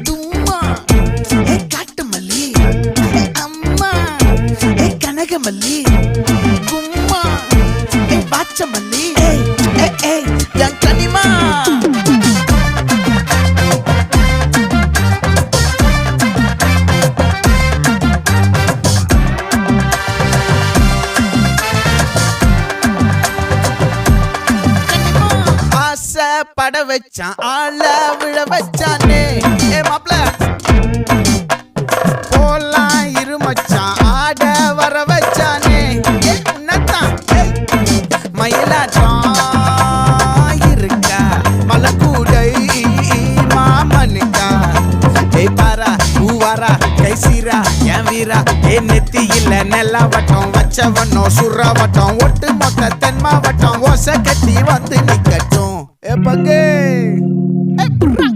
தும்மா ஏ காட்டு மல்லி அம்மா ஏ கனகமல்லி கும்மா ஏ பாச்ச மல்லி என் கனிமா பட வச்சான் ஆள விழ வச்சானே ஏ மாப்ள போலாம் இருமச்சான் ஆட வர வச்சானே ஏ உன்னத்தான் மயிலாட்டம் இருக்கா மலக்கூடை மாமனுக்கா ஏய் பாரா பூவாரா கைசீரா என் வீரா ஏ நெத்தி இல்ல நெல்லா வட்டம் வச்சவனோ சுறா வட்டம் ஒட்டு மொத்த தென் மாவட்டம் ஓசை கட்டி வந்து நிக்கட்டும். É pra quem?